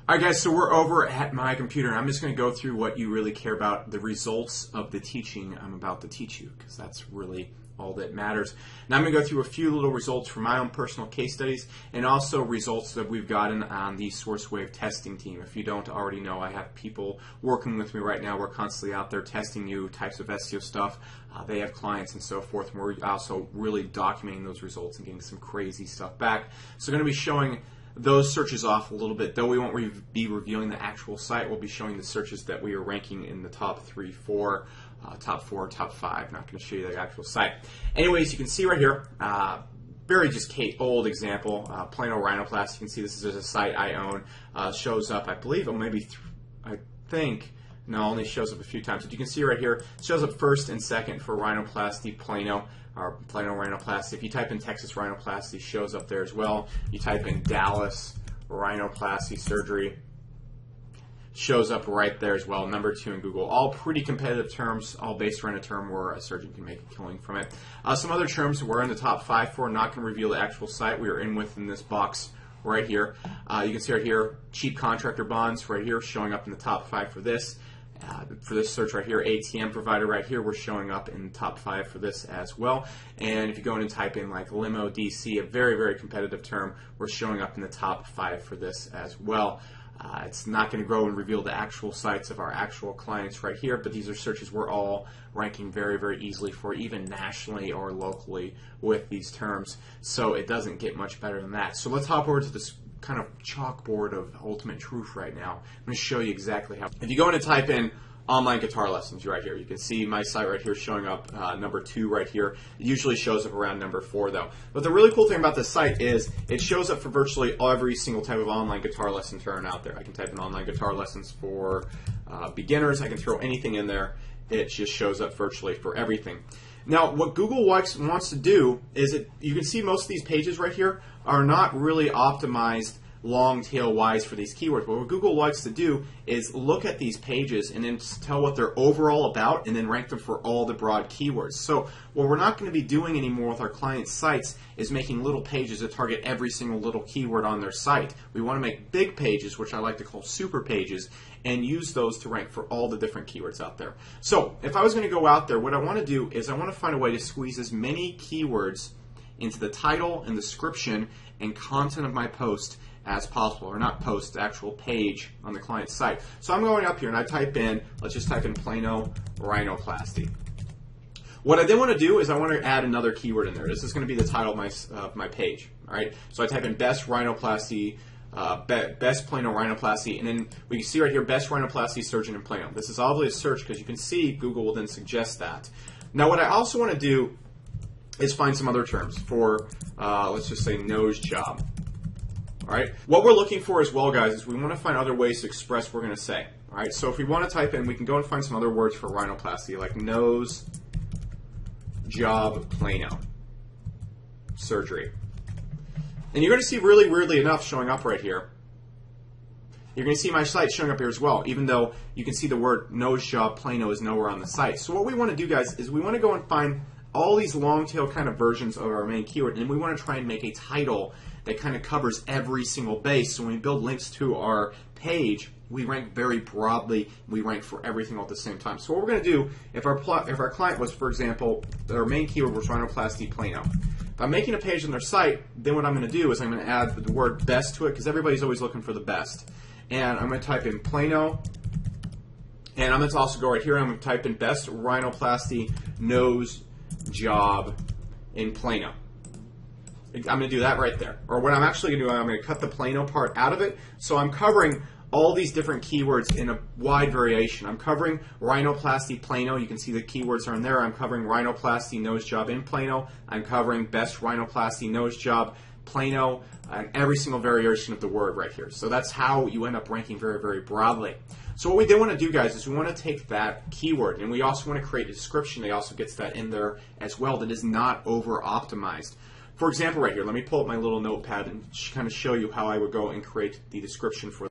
Alright guys, so we're over at my computer and I'm just going to go through what you really care about, the results of the teaching I'm about to teach you, because that's really all that matters. Now I'm going to go through a few little results from my own personal case studies and also results that we've gotten on the SourceWave testing team. If you don't already know, I have people working with me right now. We're constantly out there testing new types of SEO stuff. They have clients and so forth, and we're also really documenting those results and getting some crazy stuff back. So I'm going to be showing those searches off a little bit. Though we won't be reviewing the actual site, we'll be showing the searches that we are ranking in the top 3, 4, top 4, top 5. Not going to show you the actual site. Anyways, you can see right here, very just old example, Plano Rhinoplasty. You can see this is a site I own. Shows up, I believe, I think, no, only shows up a few times. But you can see right here, it shows up first and second for Rhinoplasty Plano, or Plano Rhinoplasty. If you type in Texas Rhinoplasty, shows up there as well. You type in Dallas Rhinoplasty Surgery, shows up right there as well, number 2 in Google. All pretty competitive terms, all based around a term where a surgeon can make a killing from it. Some other terms we're in the top 5 for, not going to reveal the actual site we are in within this box right here. You can see right here, cheap contractor bonds right here, showing up in the top 5 for this. For this search right here, ATM provider right here, we're showing up in the top 5 for this as well. And if you go in and type in like limo DC, a very, very competitive term, we're showing up in the top 5 for this as well. It's not going to grow and reveal the actual sites of our actual clients right here, but these are searches we're all ranking very, very easily for, even nationally or locally with these terms. So it doesn't get much better than that. So let's hop over to this kind of chalkboard of ultimate truth right now. I'm going to show you exactly how. If you go in and type in online guitar lessons right here, you can see my site right here showing up number 2 right here. It usually shows up around number 4 though. But the really cool thing about this site is it shows up for virtually every single type of online guitar lesson term out there. I can type in online guitar lessons for beginners. I can throw anything in there. It just shows up virtually for everything. Now, what Google wants to do is, you can see most of these pages right here are not really optimized long tail wise for these keywords. But what Google likes to do is look at these pages and then tell what they're overall about and then rank them for all the broad keywords. So what we're not going to be doing anymore with our client sites is making little pages that target every single little keyword on their site. We want to make big pages, which I like to call super pages, and use those to rank for all the different keywords out there. So if I was going to go out there, what I want to do is I want to find a way to squeeze as many keywords into the title and description and content of my post as possible, or not post, the actual page on the client's site. So I'm going up here and I type in, let's just type in Plano Rhinoplasty. What I then want to do is I want to add another keyword in there. This is going to be the title of my page. All right. So I type in best rhinoplasty, best Plano Rhinoplasty, and then we can see right here, best rhinoplasty surgeon in Plano. This is obviously a search because you can see Google will then suggest that. Now what I also want to do is find some other terms for, let's just say nose job. All right. What we're looking for as well, guys, is we want to find other ways to express what we're going to say. All right. So if we want to type in, we can go and find some other words for rhinoplasty, like nose job Plano surgery. And you're going to see, really weirdly enough, showing up right here. You're going to see my site showing up here as well, even though you can see the word nose job Plano is nowhere on the site. So what we want to do, guys, is we want to go and find all these long tail kind of versions of our main keyword, and we want to try and make a title that kind of covers every single base. So when we build links to our page, we rank very broadly. We rank for everything all at the same time. So what we're going to do, if our client was, for example, their main keyword was rhinoplasty Plano. If I'm making a page on their site, then what I'm going to do is I'm going to add the word best to it, because everybody's always looking for the best. And I'm going to type in Plano, and I'm going to also go right here, I'm going to type in best rhinoplasty nose job in Plano. I'm going to do that right there. Or what I'm actually going to do, I'm going to cut the Plano part out of it. So I'm covering all these different keywords in a wide variation. I'm covering rhinoplasty Plano. You can see the keywords are in there. I'm covering rhinoplasty nose job in Plano. I'm covering best rhinoplasty nose job Plano, and every single variation of the word right here. So that's how you end up ranking very, very broadly. So what we then want to do, guys, is we want to take that keyword, and we also want to create a description that also gets that in there as well, that is not over optimized. For example, right here, let me pull up my little notepad and kind of show you how I would go and create the description for